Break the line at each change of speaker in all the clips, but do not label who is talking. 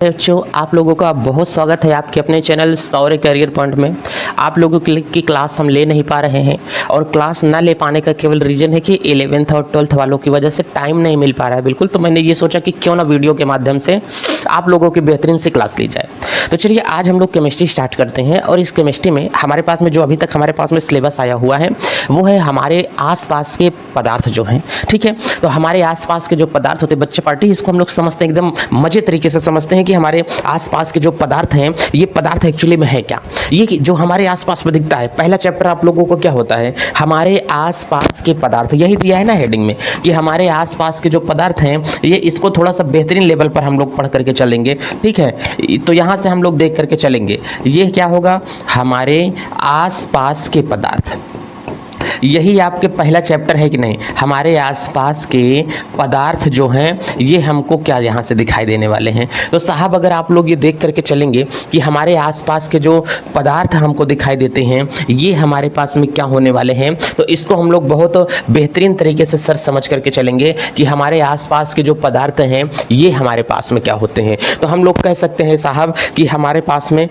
बच्चों, आप लोगों का बहुत स्वागत है आपके अपने चैनल सौर्य करियर पॉइंट में। आप लोगों की क्लास हम ले नहीं पा रहे हैं और क्लास ना ले पाने का केवल रीज़न है कि 11th और 12th वालों की वजह से टाइम नहीं मिल पा रहा है बिल्कुल। तो मैंने ये सोचा कि क्यों ना वीडियो के माध्यम से आप लोगों की बेहतरीन से क्लास ली जाए। तो चलिए आज हम लोग केमिस्ट्री स्टार्ट करते हैं। और इस केमिस्ट्री में हमारे पास में जो अभी तक हमारे पास में सिलेबस आया हुआ है वो है हमारे आसपास के पदार्थ जो हैं, ठीक है। तो हमारे आसपास के जो पदार्थ होते हैं, बच्चे पार्टी इसको हम लोग समझते हैं एकदम मजे तरीके से समझते हैं कि हमारे आसपास के जो पदार्थ हैं ये पदार्थ एक्चुअली में है क्या। ये जो हमारे आसपास में दिखता है, पहला चैप्टर आप लोगों को क्या होता है, हमारे आसपास के पदार्थ, यही दिया है ना हेडिंग में कि हमारे आसपास के जो पदार्थ हैं ये, इसको थोड़ा सा बेहतरीन लेवल पर हम लोग पढ़ करके चलेंगे, ठीक है। तो यहाँ से हम लोग देख करके चलेंगे, ये क्या होगा, हमारे आसपास के पदार्थ। यही आपके पहला चैप्टर है कि नहीं, हमारे आसपास के पदार्थ जो हैं ये हमको क्या यहाँ से दिखाई देने वाले हैं। तो साहब अगर आप लोग ये देख करके चलेंगे कि हमारे आसपास के जो पदार्थ हमको दिखाई देते हैं ये हमारे पास में क्या होने वाले हैं, तो इसको हम लोग बहुत बेहतरीन तरीके से सर समझ करके चलेंगे कि हमारे आसपास के जो पदार्थ हैं ये हमारे पास में क्या होते हैं। तो हम लोग कह सकते हैं साहब कि हमारे पास में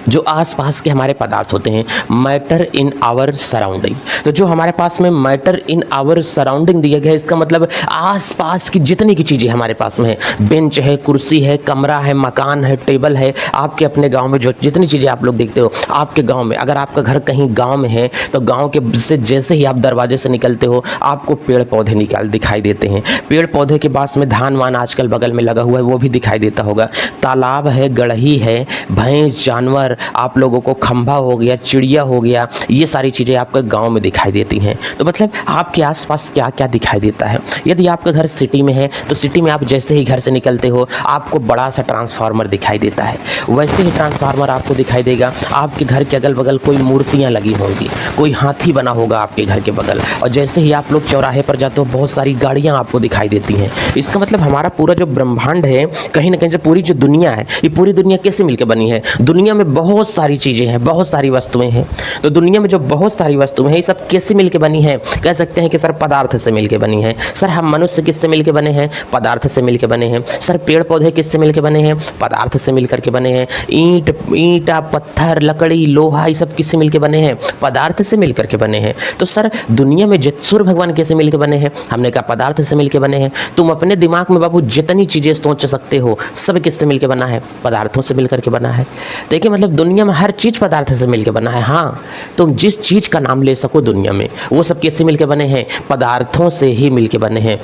जो आसपास के हमारे पदार्थ होते हैं, मैटर इन आवर सराउंडिंग। तो जो हमारे पास में मैटर इन आवर सराउंडिंग दिया गया है, इसका मतलब आसपास की जितनी की चीज़ें हमारे पास में है, बेंच है, कुर्सी है, कमरा है, मकान है, टेबल है, आपके अपने गांव में जो जितनी चीज़ें आप लोग देखते हो, आपके गांव में अगर आपका घर कहीं गांव में है तो गांव के से जैसे ही आप दरवाजे से निकलते हो आपको पेड़ पौधे दिखाई देते हैं। पेड़ पौधे के पास में धान वान आजकल बगल में लगा हुआ है वो भी दिखाई देता होगा, तालाब है, गढ़ही है, भैंस, जानवर, आप लोगों को खंभा हो गया, चिड़िया हो गया, ये सारी चीज़ें आपके गांव में दिखाई देती हैं। तो मतलब आपके आसपास क्या क्या दिखाई देता है। यदि आपका घर सिटी में है तो सिटी में आप जैसे ही घर से निकलते हो आपको बड़ा सा ट्रांसफार्मर दिखाई देता है, वैसे ही ट्रांसफार्मर आपको दिखाई देगा। आपके घर के अगल बगल कोई मूर्तियाँ लगी होंगी, कोई हाथी बना होगा आपके घर के बगल, और जैसे ही आप लोग चौराहे पर जाते हो बहुत सारी गाड़ियाँ आपको दिखाई देती हैं। इसका मतलब हमारा पूरा जो ब्रह्मांड है, कहीं ना कहीं से पूरी जो दुनिया है, ये पूरी दुनिया कैसे मिलकर बनी है। दुनिया में बहुत सारी चीज़ें हैं, बहुत सारी वस्तुएं हैं। तो दुनिया में जो बहुत सारी वस्तुएं हैं ये सब कैसे मिलके बनी है, कह सकते हैं कि सर पदार्थ से मिलके बनी है। सर हम मनुष्य किससे मिलके बने हैं, पदार्थ से मिलके बने हैं। सर पेड़ पौधे किससे मिलके बने हैं, पदार्थ से मिलकर के बने हैं। ईंटा, पत्थर, लकड़ी, लोहा, ये सब किससे मिलके बने हैं, पदार्थ से मिलकर के बने हैं। तो सर दुनिया में सूर्य भगवान कैसे मिलके बने हैं, हमने कहा पदार्थ से मिलके बने हैं। तुम अपने दिमाग में बाबू जितनी चीज़ें सोच सकते हो सब किससे मिलके बना है, पदार्थों से मिलकर के बना है। देखिए मतलब दुनिया में हर चीज़ पदार्थ से मिलकर बना है। हाँ, तुम जिस चीज़ का नाम ले सको दुनिया में वो सब किससे मिलकर बने हैं, पदार्थों से ही मिलकर बने हैं।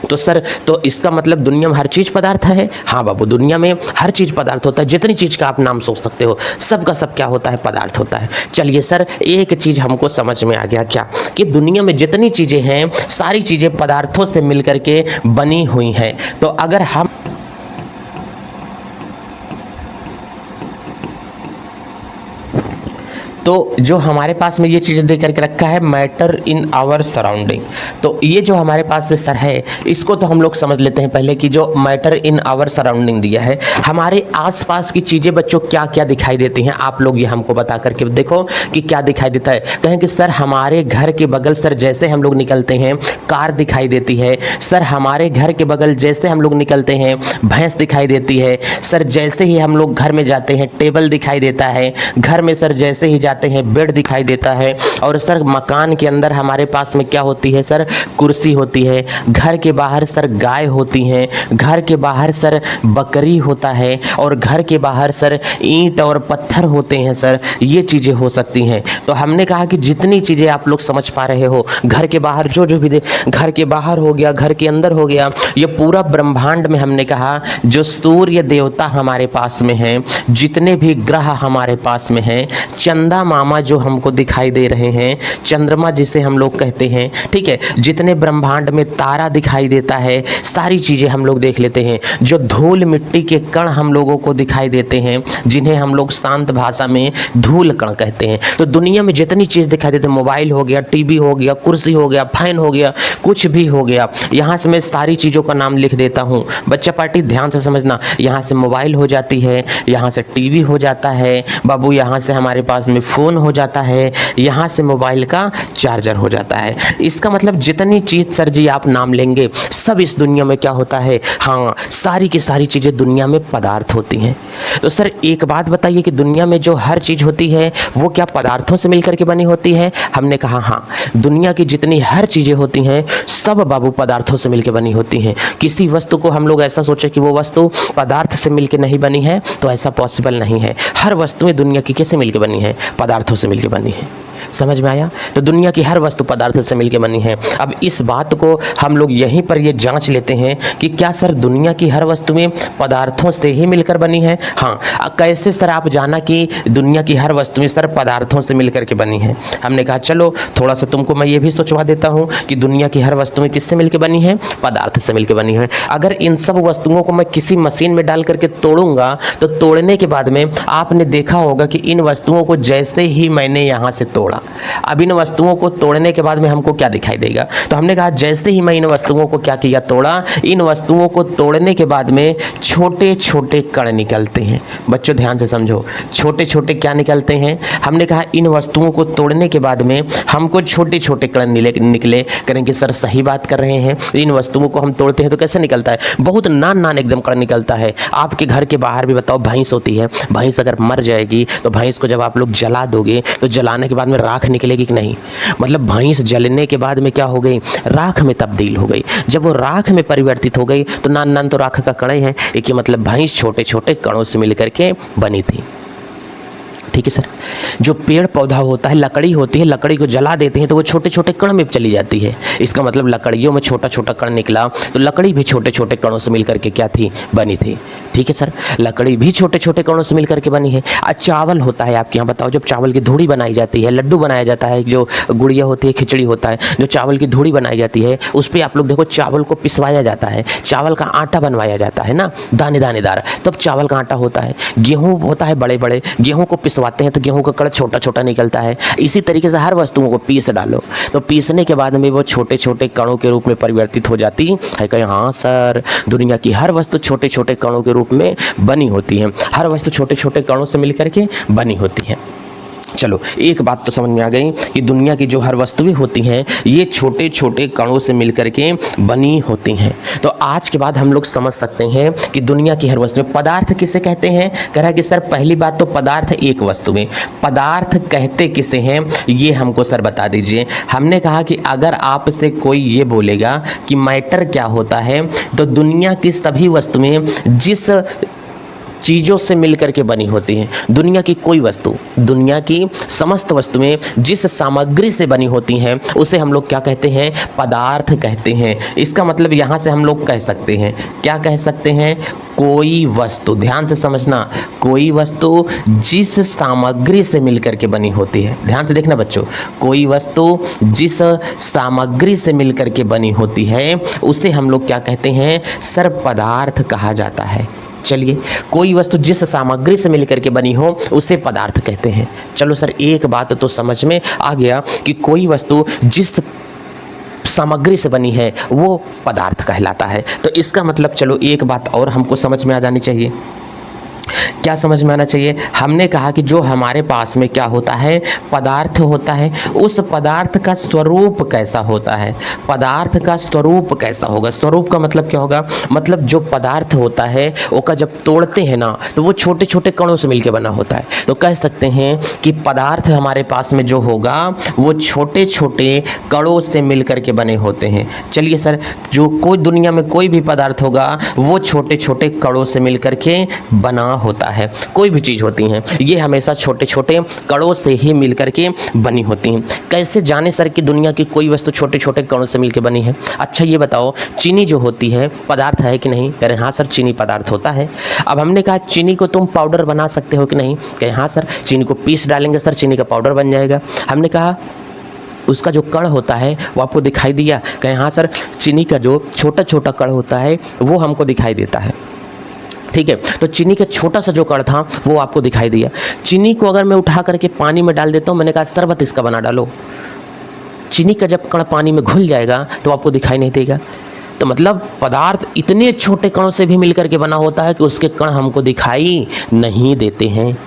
तो सर तो इसका मतलब दुनिया में हर चीज़ पदार्थ है। हाँ बाबू, दुनिया में हर चीज़ पदार्थ होता है, जितनी चीज़ का आप नाम सोच सकते हो सब का सब क्या होता है, पदार्थ होता है। चलिए सर एक चीज़ हमको समझ में आ गया क्या, कि दुनिया में जितनी चीज़ें हैं सारी चीज़ें पदार्थों से मिलकर के बनी हुई हैं। तो अगर हम तो जो हमारे पास में ये चीज़ें दे करके रखा है, मैटर इन आवर सराउंडिंग, तो ये जो हमारे पास में सर है इसको तो हम लोग समझ लेते हैं पहले कि जो मैटर इन आवर सराउंडिंग दिया है, हमारे आसपास की चीज़ें बच्चों क्या क्या दिखाई देती हैं आप लोग ये हमको बता करके देखो कि क्या दिखाई देता है। कहें कि सर हमारे घर के बगल सर जैसे हम लोग निकलते हैं कार दिखाई देती है। सर हमारे घर के बगल जैसे हम लोग निकलते हैं भैंस दिखाई देती है। सर जैसे ही हम लोग घर में जाते हैं टेबल दिखाई देता है। घर में सर जैसे ही जाते हैं बेड दिखाई देता है। और सर मकान के अंदर हमारे पास में क्या होती है, सर कुर्सी होती है। घर के बाहर सर गाय होती हैं। घर के बाहर सर बकरी होता है। और घर के बाहर सर ईंट और पत्थर होते हैं। सर ये चीज़ें हो सकती हैं। तो हमने कहा कि जितनी चीज़ें आप लोग समझ पा रहे हो, घर के बाहर जो जो भी घर के बाहर हो गया, घर के अंदर हो गया, ये पूरा ब्रह्मांड में हमने कहा जो सूर्य देवता हमारे पास में हैं, जितने भी ग्रह हमारे पास में हैं, चंदा मामा जो हमको दिखाई दे रहे हैं, चंद्रमा जिसे हम लोग कहते हैं, ठीक है, जितने ब्रह्मांड में तारा दिखाई देता है सारी चीज़ें हम लोग देख लेते हैं। जो धूल मिट्टी के कण हम लोगों को दिखाई देते हैं जिन्हें हम लोग शांत भाषा में धूल कण कहते हैं। तो दुनिया में जितनी चीज़ दिखाई देती है, मोबाइल हो गया, टीवी हो गया, कुर्सी हो गया, फैन हो गया, कुछ भी हो गया, यहाँ से मैं सारी चीज़ों का नाम लिख देता हूँ। बच्चा पार्टी ध्यान से समझना, यहाँ से मोबाइल हो जाती है, यहाँ से टीवी हो जाता है बाबू, यहाँ से हमारे पास में फ़ोन हो जाता है, यहाँ से मोबाइल का चार्जर हो जाता है। इसका मतलब जितनी चीज़ सर जी आप नाम लेंगे सब इस दुनिया में क्या होता है, हाँ सारी की सारी चीज़ें दुनिया में पदार्थ होती हैं। तो सर एक बात बताइए कि दुनिया में जो हर चीज़ होती है वो क्या पदार्थों से मिलकर के बनी होती है? हमने कहा हाँ, दुनिया की जितनी हर चीज़ें होती हैं सब बाबू पदार्थों से मिलकर बनी होती हैं। किसी वस्तु को हम लोग ऐसा सोचे कि वो वस्तु पदार्थ से मिलकर नहीं बनी है तो ऐसा पॉसिबल नहीं है। हर वस्तुएं दुनिया की किससे मिलकर बनी है? पदार्थों से मिलकर बनी है। समझ में आया? तो दुनिया की हर वस्तु पदार्थ से मिलकर बनी है। अब इस बात को हम लोग यहीं पर ये जांच लेते हैं कि क्या सर दुनिया की हर वस्तुएं पदार्थों से ही मिलकर बनी है? हाँ। कैसे सर आप जाना कि दुनिया की हर वस्तुएं सर पदार्थों से मिलकर के बनी है? हमने कहा चलो थोड़ा सा तुमको मैं ये भी सोचवा देता हूँ कि दुनिया की हर वस्तुएं किससे मिलकर बनी है? पदार्थ से मिलकर बनी है। अगर इन सब वस्तुओं को मैं किसी मशीन में डाल करके तोड़ूंगा तो तोड़ने के बाद में आपने देखा होगा कि इन वस्तुओं को जैसे ही मैंने यहाँ से तोड़ा, अब इन वस्तुओं को तोड़ने के बाद में हमको क्या दिखाई देगा? तो हमने कहा जैसे ही मैं इन वस्तुओं को क्या किया, तोड़ा, इन वस्तुओं को तोड़ने के बाद में छोटे छोटे कण निकलते हैं। बच्चों ध्यान से समझो, छोटे छोटे क्या निकलते हैं? हमने कहा इन वस्तुओं को तोड़ने के बाद में हमको छोटे छोटे कण निकले। करेंगे सर सही बात कर रहे हैं, इन वस्तुओं को हम तोड़ते हैं तो कैसे निकलता है? बहुत नान एकदम कण निकलता है। आपके घर के बाहर भी बताओ भैंस होती है, भैंस अगर मर जाएगी तो भैंस को जब आप लोग जला दोगे तो जलाने के बाद में राख निकलेगी कि नहीं? मतलब भैंस जलने के बाद में क्या हो गई? राख में तब्दील हो गई। जब वो राख में परिवर्तित हो गई तो नान तो राख का कण है, एक मतलब भैंस छोटे छोटे कणों से मिलकर के बनी थी। ठीक है सर। जो पेड़ पौधा होता है, लकड़ी होती है, लकड़ी को जला देते हैं तो वो छोटे छोटे कण में चली जाती है। इसका मतलब लकड़ियों में छोटा छोटा कण निकला तो लकड़ी भी छोटे छोटे कणों से मिलकर के क्या थी? बनी थी। ठीक है सर, लकड़ी भी छोटे छोटे कणों से मिलकर के बनी है। चावल होता है आपके यहाँ, बताओ जब चावल की धूड़ी बनाई जाती है, लड्डू बनाया जाता है, जो गुड़िया होती है, खिचड़ी होता है, जो चावल की धूड़ी बनाई जाती है उस पर आप लोग देखो चावल को पिसवाया जाता है, चावल का आटा बनवाया जाता है ना, दाने दानेदार, तब चावल का आटा होता है। गेहूँ होता है बड़े बड़े, गेहूँ को पिसवाते हैं तो गेहूं का कण छोटा छोटा निकलता है। इसी तरीके से हर वस्तुओं को पीस डालो तो पीसने के बाद में वो छोटे छोटे कणों के रूप में परिवर्तित हो जाती है। कहीं हाँ सर, दुनिया की हर वस्तु छोटे छोटे कणों के रूप में बनी होती है। हर वस्तु छोटे छोटे कणों से मिलकर के बनी होती है। चलो एक बात तो समझ में आ गई कि दुनिया की जो हर वस्तुएं होती हैं ये छोटे छोटे कणों से मिलकर के बनी होती हैं। तो आज के बाद हम लोग समझ सकते हैं कि दुनिया की हर वस्तु, पदार्थ किसे कहते हैं? कह रहा है कि सर पहली बात तो पदार्थ एक वस्तु में, पदार्थ कहते किसे हैं ये हमको सर बता दीजिए। हमने कहा कि अगर आपसे कोई ये बोलेगा कि मैटर क्या होता है तो दुनिया की सभी वस्तुएं जिस चीज़ों से मिलकर के बनी होती हैं, दुनिया की कोई वस्तु, दुनिया की समस्त वस्तुएं जिस सामग्री से बनी होती हैं उसे हम लोग क्या कहते हैं? पदार्थ कहते हैं। इसका मतलब यहाँ से हम लोग कह सकते हैं, क्या कह सकते हैं? कोई वस्तु, ध्यान से समझना, कोई वस्तु जिस सामग्री से मिलकर के बनी होती है। ध्यान से देखना बच्चों, कोई वस्तु जिस सामग्री से मिलकर के बनी होती है उसे हम लोग क्या कहते हैं? सर पदार्थ कहा जाता है। चलिए, कोई वस्तु जिस सामग्री से मिलकर के बनी हो उसे पदार्थ कहते हैं। चलो सर एक बात तो समझ में आ गया कि कोई वस्तु जिस सामग्री से बनी है वो पदार्थ कहलाता है। तो इसका मतलब चलो एक बात और हमको समझ में आ जानी चाहिए। क्या समझ में आना चाहिए? हमने कहा कि जो हमारे पास में क्या होता है? पदार्थ होता है, उस पदार्थ का स्वरूप कैसा होता है? पदार्थ का स्वरूप कैसा होगा? स्वरूप का मतलब क्या होगा? मतलब जो पदार्थ होता है उसका जब तोड़ते हैं ना तो वो छोटे छोटे कणों से मिलकर बना होता है। तो कह सकते हैं कि पदार्थ हमारे पास में जो होगा वो छोटे छोटे कणों से मिलकर के बने होते हैं। चलिए सर, जो कोई दुनिया में कोई भी पदार्थ होगा वो छोटे छोटे कणों से मिलकर के बना होता है। कोई भी चीज़ होती हैं ये हमेशा छोटे छोटे कणों से ही मिलकर के बनी होती हैं। कैसे जाने सर कि दुनिया की कोई वस्तु छोटे छोटे कणों से मिलकर बनी है? अच्छा ये बताओ, चीनी जो होती है पदार्थ है कि नहीं? कह रहे हाँ सर चीनी पदार्थ होता है। अब हमने कहा चीनी को तुम पाउडर बना सकते हो कि नहीं? कहे हाँ सर, चीनी को पीस डालेंगे सर चीनी का पाउडर बन जाएगा। हमने कहा उसका जो कण होता है वो आपको दिखाई दिया? कहे हाँ सर, चीनी का जो छोटा छोटा कण होता है वो हमको दिखाई देता है। ठीक है, तो चीनी का छोटा सा जो कण था वो आपको दिखाई दिया। चीनी को अगर मैं उठा करके पानी में डाल देता हूँ, मैंने कहा शरबत इसका बना डालो, चीनी का जब कण पानी में घुल जाएगा तो आपको दिखाई नहीं देगा। तो मतलब पदार्थ इतने छोटे कणों से भी मिलकर के बना होता है कि उसके कण हमको दिखाई नहीं देते हैं।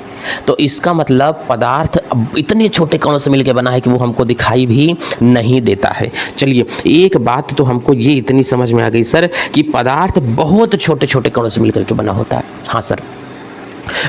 तो इसका मतलब पदार्थ अब इतने छोटे कणों से मिलकर बना है कि वो हमको दिखाई भी नहीं देता है। चलिए, एक बात तो हमको ये इतनी समझ में आ गई सर कि पदार्थ बहुत छोटे छोटे कणों से मिलकर के बना होता है। हाँ सर,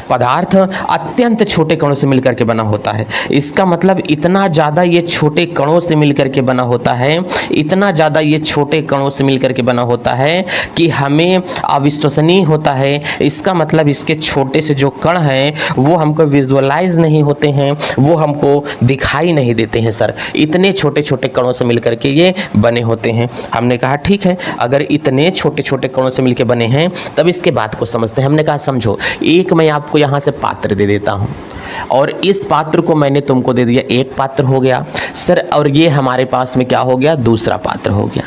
पदार्थ अत्यंत छोटे कणों से मिलकर के बना होता है। इसका मतलब इतना ज़्यादा ये छोटे कणों से मिलकर के बना होता है, इतना ज़्यादा ये छोटे कणों से मिलकर के बना होता है कि हमें अविश्वसनीय होता है। इसका मतलब इसके छोटे से जो कण हैं वो हमको विजुअलाइज नहीं होते हैं, वो हमको दिखाई नहीं देते हैं सर। इतने छोटे छोटे कणों से मिलकर के ये बने होते हैं। हमने कहा ठीक है, अगर इतने छोटे छोटे कणों से मिलकर बने हैं तब इसके बात को समझते हैं। हमने कहा समझो, एक मैं आपको यहाँ से पात्र दे देता हूँ और इस पात्र को मैंने तुमको दे दिया, एक पात्र हो गया सर, और ये हमारे पास में क्या हो गया, दूसरा पात्र हो गया।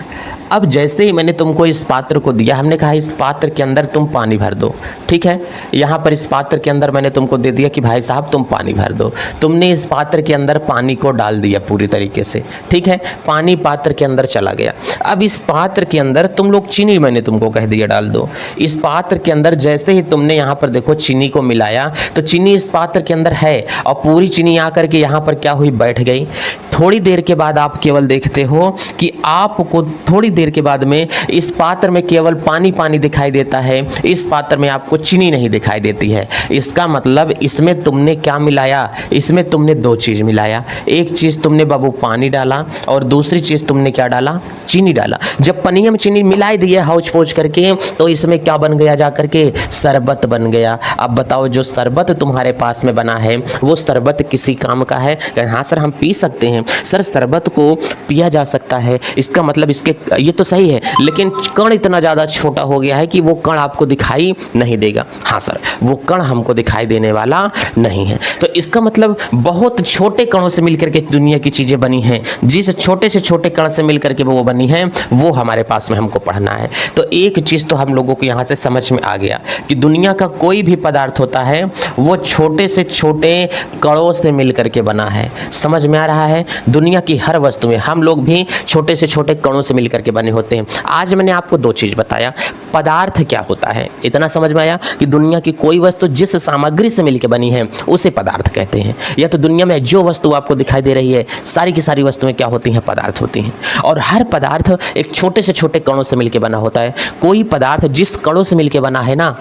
अब जैसे ही मैंने तुमको इस पात्र को दिया, हमने कहा इस पात्र के अंदर तुम पानी भर दो, ठीक है। यहाँ पर इस पात्र के अंदर मैंने तुमको दे दिया कि भाई साहब तुम पानी भर दो। तुमने इस पात्र के अंदर पानी को डाल दिया पूरी तरीके से, ठीक है। पानी पात्र के अंदर चला गया। अब इस पात्र के अंदर तुम लोग चीनी, मैंने तुमको कह दिया डाल दो। इस पात्र के अंदर जैसे ही तुमने यहाँ पर देखो चीनी को मिलाया तो चीनी इस पात्र के अंदर है और पूरी चीनी आकर के यहाँ पर क्या हुई, बैठ गई। थोड़ी देर के बाद आप केवल देखते हो कि आपको थोड़ी देर के बाद में इस पात्र में केवल पानी पानी दिखाई देता है, इस पात्र में आपको चीनी नहीं दिखाई देती है। इसका मतलब इसमें तुमने क्या मिलाया, इसमें तुमने दो चीज मिलाया। एक चीज तुमने बाबू पानी डाला और दूसरी चीज तुमने क्या डाला, चीनी डाला। जब पनिया में चीनी मिलाई दिए हौच पौच करके तो इसमें क्या बन गया, जा करके शरबत बन गया। अब बताओ, जो शरबत तुम्हारे पास में बना है वो शरबत किसी काम का है? हाँ सर, हम पी सकते हैं। सर, शरबत को पिया जा सकता है, इसका मतलब इसके ये तो सही है, लेकिन कण इतना ज़्यादा छोटा हो गया है कि वो कण आपको दिखाई नहीं देगा। हाँ सर, वो कण हमको दिखाई देने वाला नहीं है। तो इसका मतलब बहुत छोटे कणों से मिलकर के दुनिया की चीज़ें बनी हैं। जिस छोटे से छोटे कण से मिलकर के वो बनी हैं वो हमारे पास में हमको पढ़ना है। तो एक चीज़ तो हम लोगों को यहाँ से समझ में आ गया कि दुनिया का कोई भी पदार्थ होता है वो छोटे से छोटे कणों से मिलकर के बना है। समझ में आ रहा है? दुनिया की हर वस्तु में हम लोग भी छोटे से छोटे कणों से मिलकर के बने होते हैं। आज मैंने आपको दो चीज बताया, पदार्थ क्या होता है, इतना समझ में आया कि दुनिया की कोई वस्तु जिस सामग्री से मिलकर बनी है उसे पदार्थ कहते हैं। या तो दुनिया में जो वस्तु आपको दिखाई दे रही है सारी की सारी वस्तुएं क्या होती हैं, पदार्थ होती हैं। और हर पदार्थ एक छोटे से छोटे कणों से मिलकर बना होता है। कोई पदार्थ जिस कणों से मिलकर बना है ना,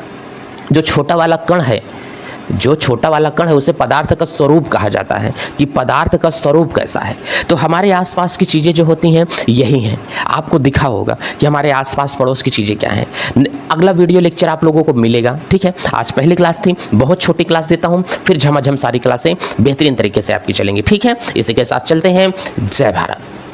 जो छोटा वाला कण है, जो छोटा वाला कण है उसे पदार्थ का स्वरूप कहा जाता है कि पदार्थ का स्वरूप कैसा है। तो हमारे आसपास की चीज़ें जो होती हैं यही हैं। आपको दिखा होगा कि हमारे आसपास पड़ोस की चीज़ें क्या हैं। अगला वीडियो लेक्चर आप लोगों को मिलेगा, ठीक है। आज पहली क्लास थी, बहुत छोटी क्लास देता हूँ, फिर झमाझम सारी क्लासें बेहतरीन तरीके से आपकी चलेंगी, ठीक है। इसी के साथ चलते हैं। जय भारत।